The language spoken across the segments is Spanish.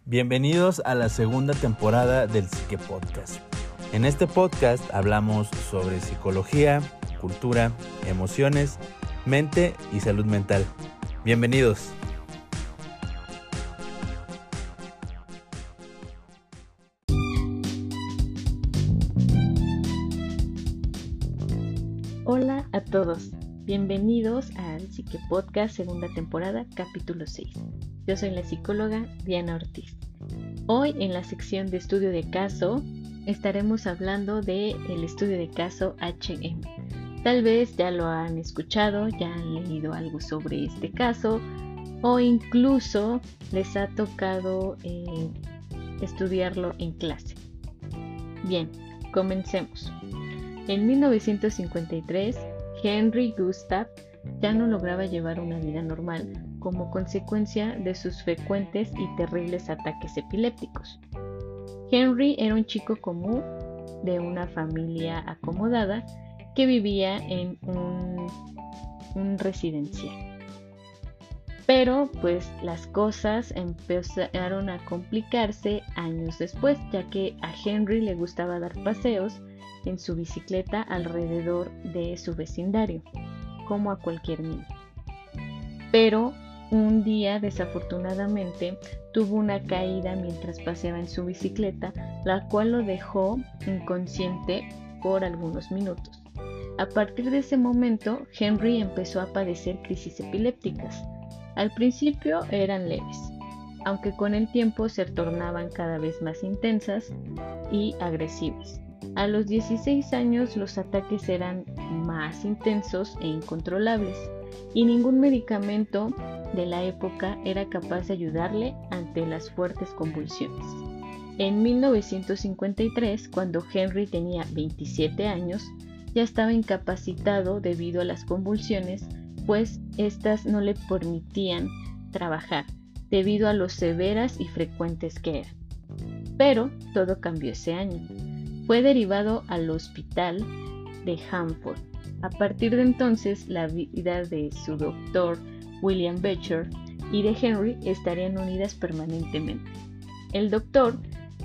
Bienvenidos a la segunda temporada del Psique Podcast. En este podcast hablamos sobre psicología, cultura, emociones, mente y salud mental. Bienvenidos. Hola a todos, bienvenidos al Psique Podcast segunda temporada, capítulo 6. Yo soy la psicóloga Diana Ortiz. Hoy en la sección de estudio de caso estaremos hablando del estudio de caso HM. Tal vez ya lo han escuchado, ya han leído algo sobre este caso o incluso les ha tocado estudiarlo en clase. Bien, comencemos. En 1953, Henry Gustav ya no lograba llevar una vida normal como consecuencia de sus frecuentes y terribles ataques epilépticos. Henry era un chico común de una familia acomodada que vivía en un residencial. Pero pues las cosas empezaron a complicarse años después, ya que a Henry le gustaba dar paseos en su bicicleta alrededor de su vecindario, como a cualquier niño. Pero un día, desafortunadamente, tuvo una caída mientras paseaba en su bicicleta, la cual lo dejó inconsciente por algunos minutos. A partir de ese momento, Henry empezó a padecer crisis epilépticas. Al principio eran leves, aunque con el tiempo se tornaban cada vez más intensas y agresivas. A los 16 años los ataques eran más intensos e incontrolables, y ningún medicamento de la época era capaz de ayudarle ante las fuertes convulsiones. En 1953, cuando Henry tenía 27 años, ya estaba incapacitado debido a las convulsiones, pues estas no le permitían trabajar, debido a lo severas y frecuentes que eran. Pero todo cambió ese año. Fue derivado al hospital de Hanford. A partir de entonces, la vida de su doctor, William Beecher, y de Henry estarían unidas permanentemente. El doctor,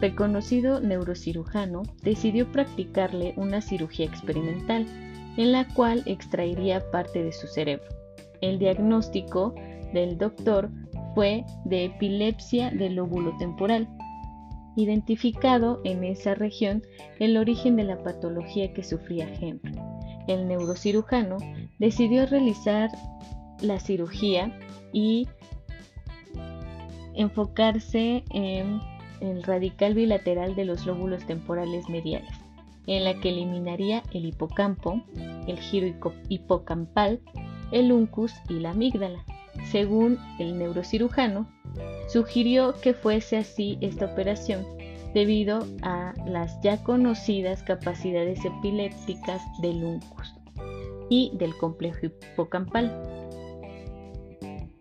reconocido neurocirujano, decidió practicarle una cirugía experimental, en la cual extraería parte de su cerebro. El diagnóstico del doctor fue de epilepsia del lóbulo temporal, identificado en esa región el origen de la patología que sufría Henry. El neurocirujano decidió realizar la cirugía y enfocarse en el radical bilateral de los lóbulos temporales mediales, en la que eliminaría el hipocampo, el giro hipocampal, el uncus y la amígdala. Según el neurocirujano, sugirió que fuese así esta operación debido a las ya conocidas capacidades epilépticas del uncus y del complejo hipocampal.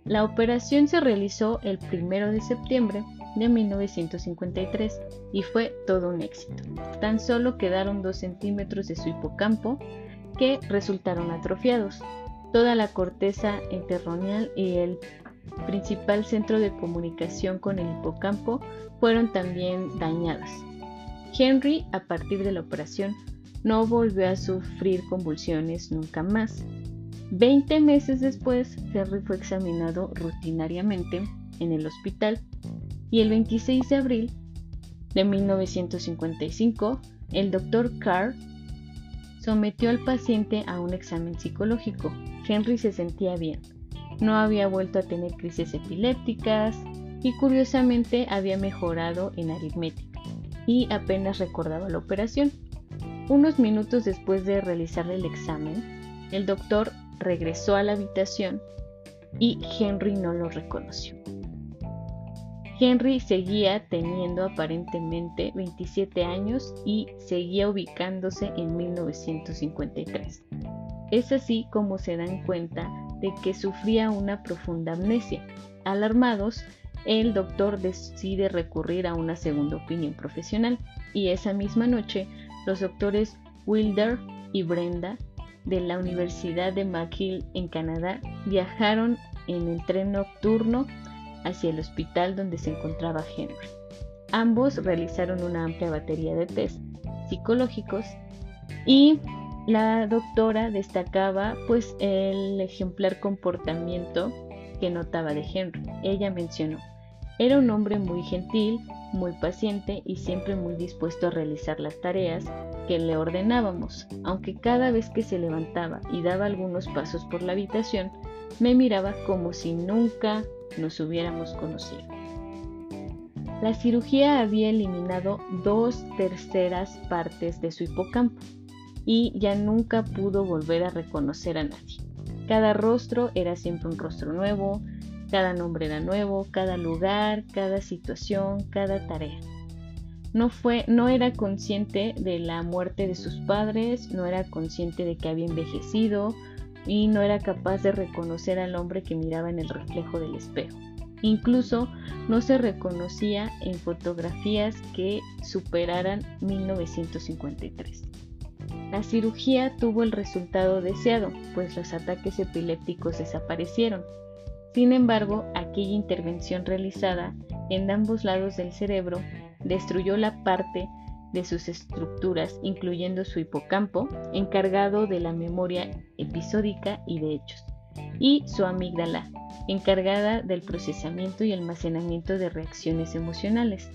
La operación se realizó el 1 de septiembre de 1953 y fue todo un éxito. Tan solo quedaron 2 centímetros de su hipocampo que resultaron atrofiados. Toda la corteza entorroneal y el principal centro de comunicación con el hipocampo fueron también dañadas. Henry, a partir de la operación, no volvió a sufrir convulsiones nunca más. 20 meses después, Henry fue examinado rutinariamente en el hospital y el 26 de abril de 1955, el Dr. Carr sometió al paciente a un examen psicológico. Henry se sentía bien. No había vuelto a tener crisis epilépticas y curiosamente había mejorado en aritmética y apenas recordaba la operación. Unos minutos después de realizarle el examen, el doctor regresó a la habitación y Henry no lo reconoció. Henry seguía teniendo aparentemente 27 años y seguía ubicándose en 1953. Es así como se dan cuenta de que sufría una profunda amnesia. Alarmados, el doctor decide recurrir a una segunda opinión profesional y esa misma noche los doctores Wilder y Brenda de la Universidad de McGill en Canadá viajaron en el tren nocturno hacia el hospital donde se encontraba Henry. Ambos realizaron una amplia batería de test psicológicos y la doctora destacaba pues el ejemplar comportamiento que notaba de Henry. Ella mencionó: era un hombre muy gentil, muy paciente y siempre muy dispuesto a realizar las tareas que le ordenábamos, aunque cada vez que se levantaba y daba algunos pasos por la habitación, me miraba como si nunca nos hubiéramos conocido. La cirugía había eliminado 2/3 partes de su hipocampo y ya nunca pudo volver a reconocer a nadie. Cada rostro era siempre un rostro nuevo, cada nombre era nuevo, cada lugar, cada situación, cada tarea. No era consciente de la muerte de sus padres, no era consciente de que había envejecido y no era capaz de reconocer al hombre que miraba en el reflejo del espejo. Incluso no se reconocía en fotografías que superaran 1953. La cirugía tuvo el resultado deseado, pues los ataques epilépticos desaparecieron. Sin embargo, aquella intervención realizada en ambos lados del cerebro destruyó la parte de sus estructuras, incluyendo su hipocampo, encargado de la memoria episódica y de hechos, y su amígdala, encargada del procesamiento y almacenamiento de reacciones emocionales.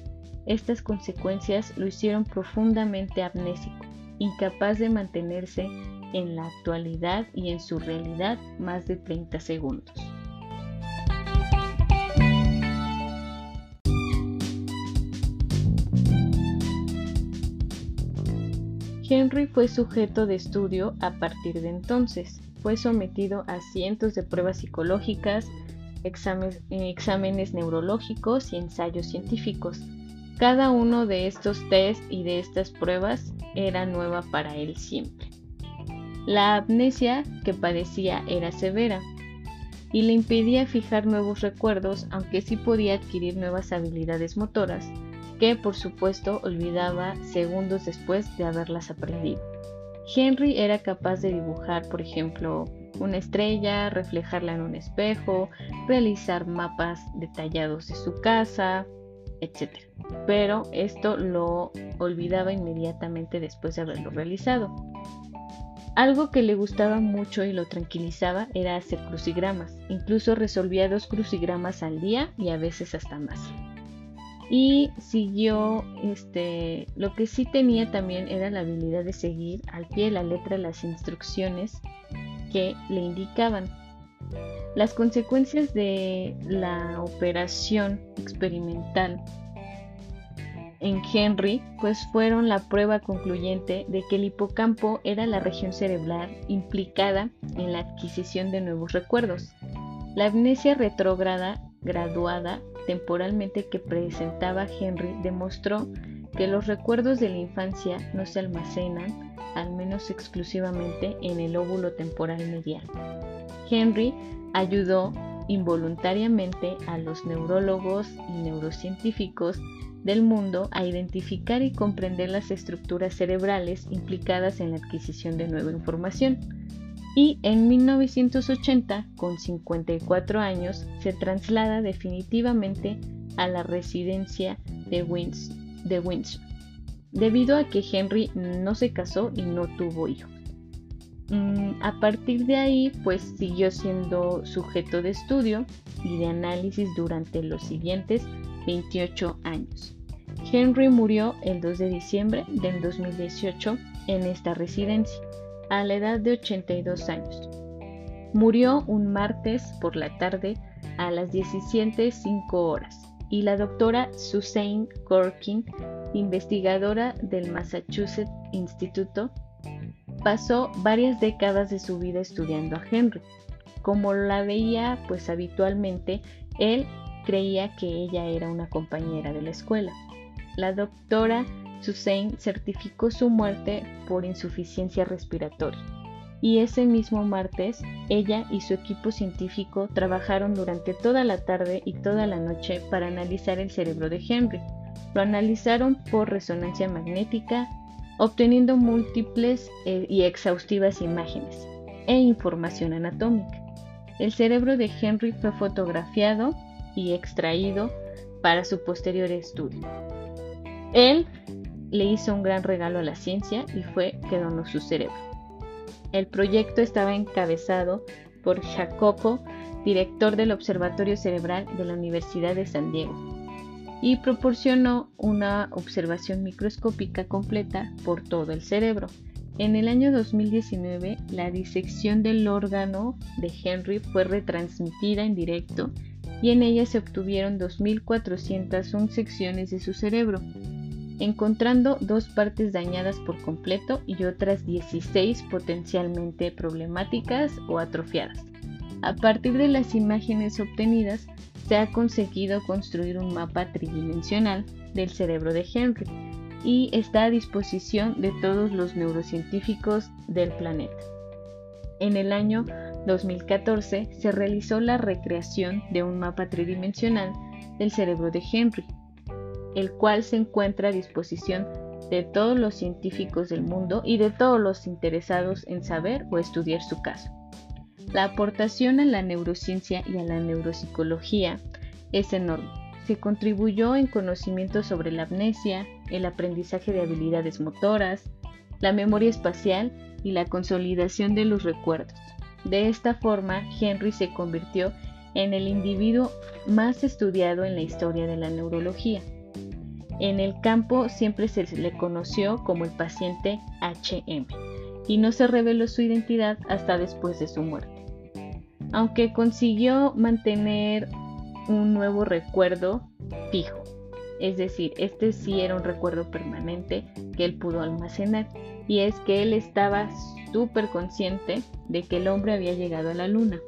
Estas consecuencias lo hicieron profundamente amnésico, incapaz de mantenerse en la actualidad y en su realidad más de 30 segundos. Henry fue sujeto de estudio a partir de entonces. Fue sometido a cientos de pruebas psicológicas, exámenes neurológicos y ensayos científicos. Cada uno de estos test y de estas pruebas era nueva para él siempre. La amnesia que padecía era severa y le impedía fijar nuevos recuerdos, aunque sí podía adquirir nuevas habilidades motoras, que por supuesto olvidaba segundos después de haberlas aprendido. Henry era capaz de dibujar, por ejemplo, una estrella, reflejarla en un espejo, realizar mapas detallados de su casa, etc. Pero esto lo olvidaba inmediatamente después de haberlo realizado. Algo que le gustaba mucho y lo tranquilizaba era hacer crucigramas. Incluso resolvía 2 crucigramas al día y a veces hasta más. Y siguió, lo que sí tenía también era la habilidad de seguir al pie de la letra las instrucciones que le indicaban. Las consecuencias de la operación experimental en Henry pues fueron la prueba concluyente de que el hipocampo era la región cerebral implicada en la adquisición de nuevos recuerdos. La amnesia retrógrada graduada temporalmente que presentaba Henry demostró que los recuerdos de la infancia no se almacenan, al menos exclusivamente, en el lóbulo temporal medial. Henry ayudó involuntariamente a los neurólogos y neurocientíficos del mundo a identificar y comprender las estructuras cerebrales implicadas en la adquisición de nueva información. Y en 1980, con 54 años, se traslada definitivamente a la residencia de Windsor, debido a que Henry no se casó y no tuvo hijos. A partir de ahí, pues siguió siendo sujeto de estudio y de análisis durante los siguientes 28 años. Henry murió el 2 de diciembre del 2018 en esta residencia, a la edad de 82 años. Murió un martes por la tarde a las 17:05 y la doctora Suzanne Corkin, investigadora del Massachusetts Institute, pasó varias décadas de su vida estudiando a Henry. Como la veía pues habitualmente, él creía que ella era una compañera de la escuela. La doctora Suzanne certificó su muerte por insuficiencia respiratoria, y ese mismo martes ella y su equipo científico trabajaron durante toda la tarde y toda la noche para analizar el cerebro de Henry. Lo analizaron por resonancia magnética, obteniendo múltiples y exhaustivas imágenes e información anatómica. El cerebro de Henry fue fotografiado y extraído para su posterior estudio. Él le hizo un gran regalo a la ciencia y fue que donó su cerebro. El proyecto estaba encabezado por Jacopo, director del Observatorio Cerebral de la Universidad de San Diego, y proporcionó una observación microscópica completa por todo el cerebro. En el año 2019, la disección del órgano de Henry fue retransmitida en directo y en ella se obtuvieron 2.401 secciones de su cerebro, encontrando 2 partes dañadas por completo y otras 16 potencialmente problemáticas o atrofiadas. A partir de las imágenes obtenidas, se ha conseguido construir un mapa tridimensional del cerebro de Henry y está a disposición de todos los neurocientíficos del planeta. En el año 2014 se realizó la recreación de un mapa tridimensional del cerebro de Henry, el cual se encuentra a disposición de todos los científicos del mundo y de todos los interesados en saber o estudiar su caso. La aportación a la neurociencia y a la neuropsicología es enorme. Se contribuyó en conocimientos sobre la amnesia, el aprendizaje de habilidades motoras, la memoria espacial y la consolidación de los recuerdos. De esta forma, Henry se convirtió en el individuo más estudiado en la historia de la neurología. En el campo siempre se le conoció como el paciente HM y no se reveló su identidad hasta después de su muerte. Aunque consiguió mantener un nuevo recuerdo fijo, es decir, este sí era un recuerdo permanente que él pudo almacenar, y es que él estaba súper consciente de que el hombre había llegado a la luna.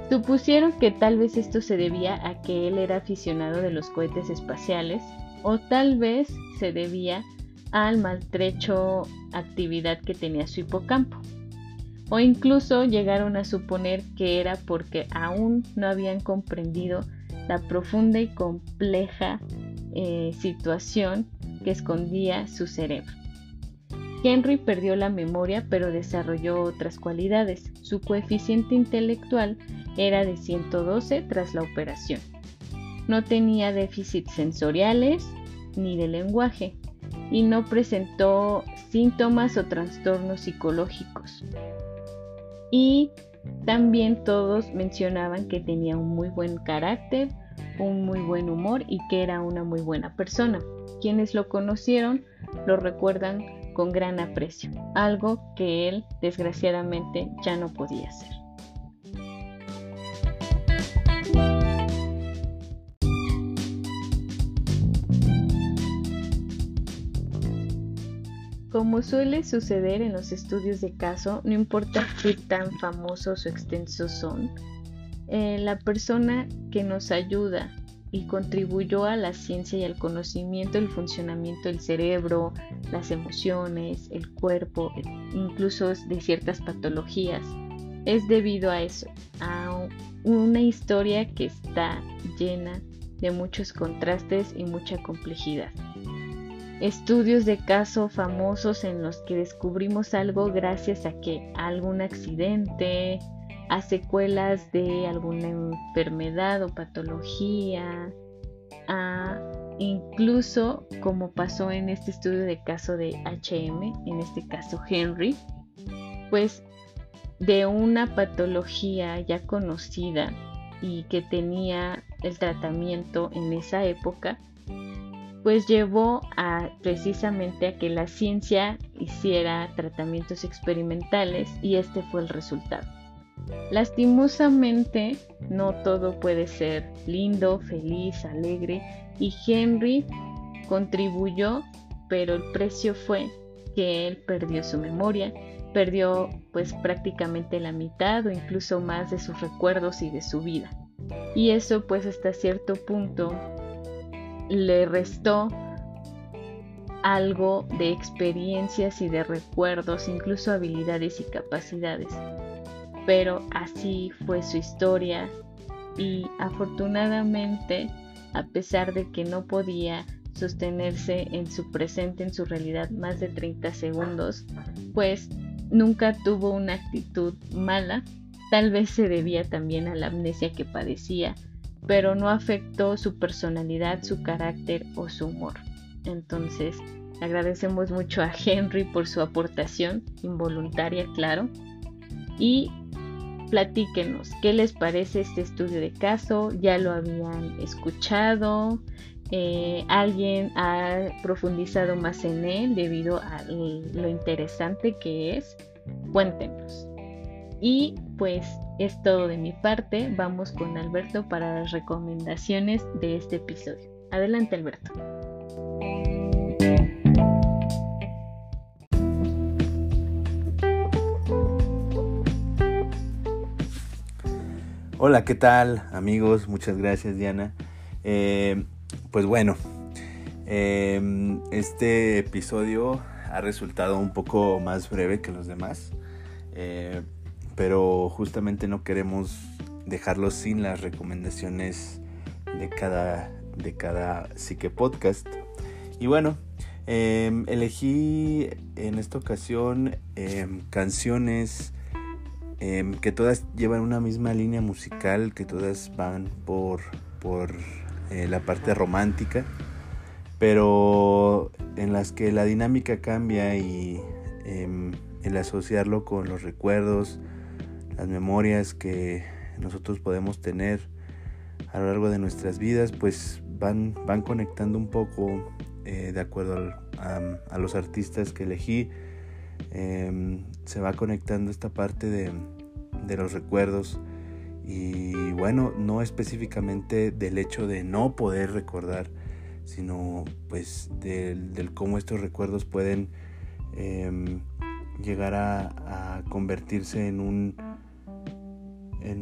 Supusieron que tal vez esto se debía a que él era aficionado de los cohetes espaciales, o tal vez se debía al maltrecho actividad que tenía su hipocampo. O incluso llegaron a suponer que era porque aún no habían comprendido la profunda y compleja situación que escondía su cerebro. Henry perdió la memoria, pero desarrolló otras cualidades. Su coeficiente intelectual era de 112 tras la operación. No tenía déficits sensoriales ni de lenguaje y no presentó síntomas o trastornos psicológicos. Y también todos mencionaban que tenía un muy buen carácter, un muy buen humor y que era una muy buena persona. Quienes lo conocieron lo recuerdan con gran aprecio, algo que él desgraciadamente ya no podía hacer. Como suele suceder en los estudios de caso, no importa qué tan famosos o extensos son, la persona que nos ayuda y contribuyó a la ciencia y al conocimiento del funcionamiento del cerebro, las emociones, el cuerpo, incluso de ciertas patologías, es debido a eso, a una historia que está llena de muchos contrastes y mucha complejidad. Estudios de caso famosos en los que descubrimos algo gracias a algún accidente, a secuelas de alguna enfermedad o patología, incluso como pasó en este estudio de caso de HM, en este caso Henry, pues de una patología ya conocida y que tenía el tratamiento en esa época, pues llevó precisamente a que la ciencia hiciera tratamientos experimentales y este fue el resultado. Lastimosamente, no todo puede ser lindo, feliz, alegre, y Henry contribuyó, pero el precio fue que él perdió su memoria, perdió pues prácticamente la mitad o incluso más de sus recuerdos y de su vida. Y eso pues hasta cierto punto le restó algo de experiencias y de recuerdos, incluso habilidades y capacidades. Pero así fue su historia y afortunadamente, a pesar de que no podía sostenerse en su presente, en su realidad, más de 30 segundos, pues nunca tuvo una actitud mala. Tal vez se debía también a la amnesia que padecía, pero no afectó su personalidad, su carácter o su humor. Entonces, agradecemos mucho a Henry por su aportación, involuntaria, claro. Y platíquenos, ¿qué les parece este estudio de caso? ¿Ya lo habían escuchado? ¿Alguien ha profundizado más en él debido a lo interesante que es? Cuéntenos. Y pues es todo de mi parte. Vamos con Alberto para las recomendaciones de este episodio. Adelante, Alberto. Hola, ¿qué tal, amigos? Muchas gracias, Diana. Pues bueno, este episodio ha resultado un poco más breve que los demás, pero justamente no queremos dejarlos sin las recomendaciones de cada Psique Podcast. Y bueno, elegí en esta ocasión canciones que todas llevan una misma línea musical, que todas van por la parte romántica, pero en las que la dinámica cambia y el asociarlo con los recuerdos, las memorias que nosotros podemos tener a lo largo de nuestras vidas, pues van conectando un poco de acuerdo a los artistas que elegí. Se va conectando esta parte de los recuerdos y bueno, no específicamente del hecho de no poder recordar, sino pues del cómo estos recuerdos pueden llegar a convertirse en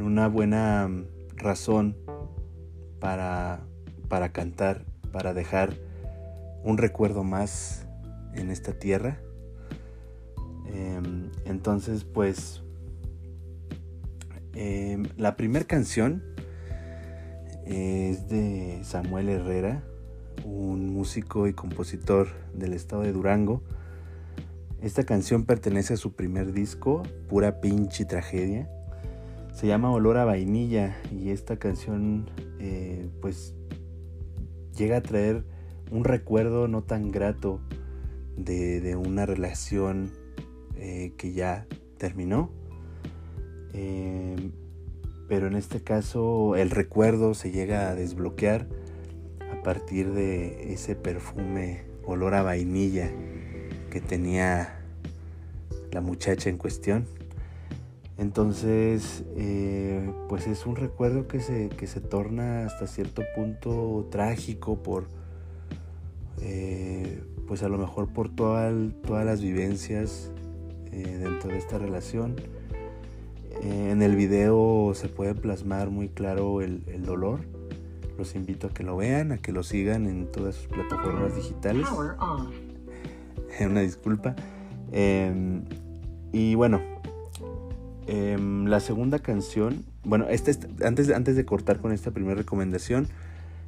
una buena razón para cantar, para dejar un recuerdo más en esta tierra. Entonces pues la primera canción es de Samuel Herrera, un músico y compositor del estado de Durango. Esta canción pertenece a su primer disco, Pura Pinche Tragedia. Se llama Olor a Vainilla y esta canción pues llega a traer un recuerdo no tan grato de una relación que ya terminó, pero en este caso el recuerdo se llega a desbloquear a partir de ese perfume olor a vainilla que tenía la muchacha en cuestión. Entonces pues es un recuerdo que se torna hasta cierto punto trágico por pues a lo mejor por todas las vivencias dentro de esta relación. En el video se puede plasmar muy claro el dolor. Los invito a que lo vean, a que lo sigan en todas sus plataformas digitales. Una disculpa. Y bueno, la segunda canción, bueno, antes de cortar con esta primera recomendación,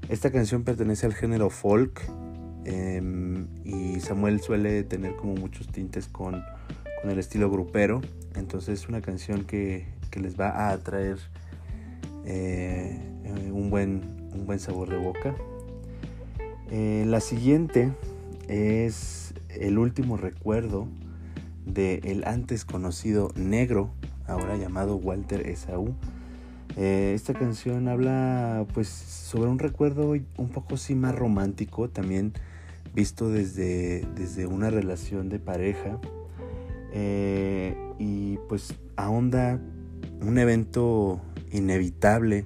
esta canción pertenece al género folk, y Samuel suele tener como muchos tintes con el estilo grupero. Entonces es una canción que les va a atraer un buen sabor de boca. La siguiente es El último recuerdo del antes conocido Negro, ahora llamado Walter Esaú. Esta canción habla pues sobre un recuerdo un poco sí más romántico, también visto desde una relación de pareja, y pues ahonda un evento inevitable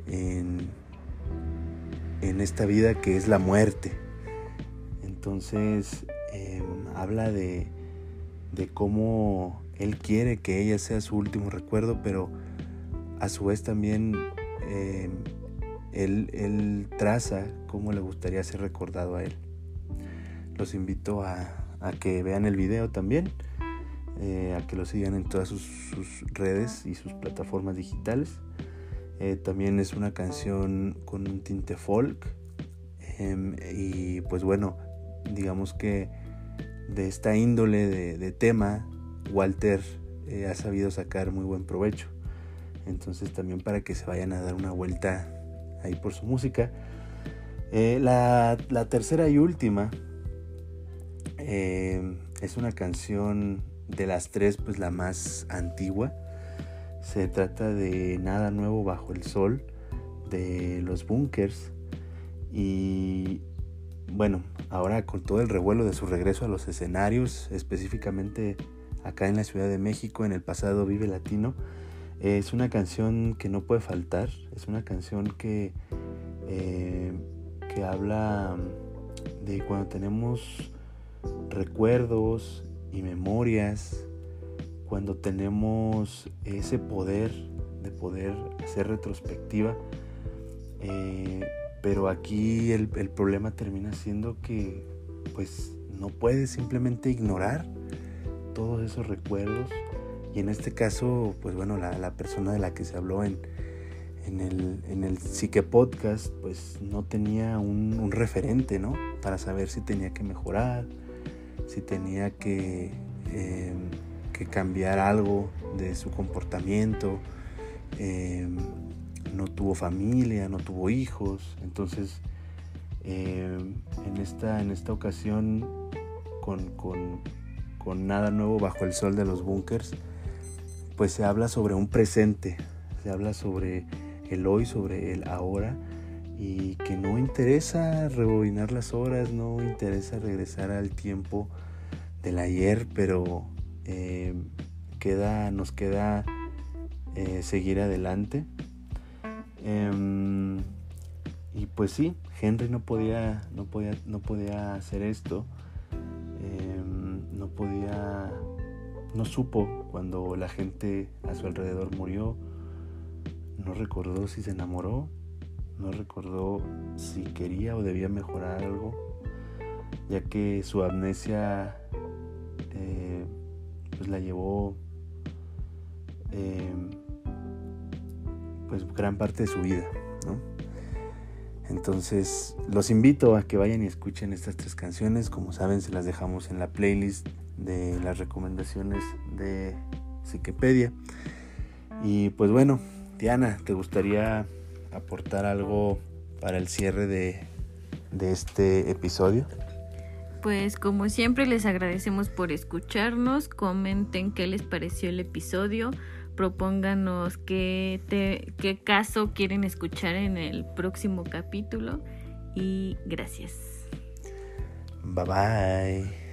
en esta vida, que es la muerte. Entonces habla de cómo él quiere que ella sea su último recuerdo, pero a su vez también él traza cómo le gustaría ser recordado a él. Los invito a que vean el video también, a que lo sigan en todas sus redes y sus plataformas digitales. También es una canción con un tinte folk, y pues bueno, digamos que de esta índole de tema Walter ha sabido sacar muy buen provecho. Entonces también para que se vayan a dar una vuelta ahí por su música. La tercera y última es una canción de las tres, pues la más antigua. Se trata de Nada Nuevo Bajo el Sol, de los Bunkers. Y bueno, ahora con todo el revuelo de su regreso a los escenarios, específicamente acá en la Ciudad de México, en el pasado Vive Latino, es una canción que no puede faltar. Es una canción que habla de cuando tenemos recuerdos y memorias, cuando tenemos ese poder de poder hacer retrospectiva, pero aquí el problema termina siendo que pues no puedes simplemente ignorar todos esos recuerdos. Y en este caso, pues bueno, la persona de la que se habló en el Psique Podcast, pues no tenía un referente, ¿no? Para saber si tenía que mejorar, si tenía que cambiar algo de su comportamiento. No tuvo familia, no tuvo hijos. Entonces, en esta ocasión, con Nada Nuevo Bajo el Sol de los Bunkers, pues se habla sobre un presente, se habla sobre el hoy, sobre el ahora, y que no interesa rebobinar las horas, no interesa regresar al tiempo del ayer, pero nos queda seguir adelante. Y pues sí, Henry no podía hacer esto. No supo cuando la gente a su alrededor murió. No recordó si se enamoró, no recordó si quería o debía mejorar algo, ya que su amnesia pues la llevó pues gran parte de su vida, ¿no? Entonces los invito a que vayan y escuchen estas tres canciones. Como saben, se las dejamos en la playlist de las recomendaciones de Psiquepedia. Y pues bueno, Diana, ¿te gustaría aportar algo para el cierre de este episodio? Pues como siempre les agradecemos por escucharnos. Comenten qué les pareció el episodio, propónganos qué caso quieren escuchar en el próximo capítulo, y gracias. Bye bye.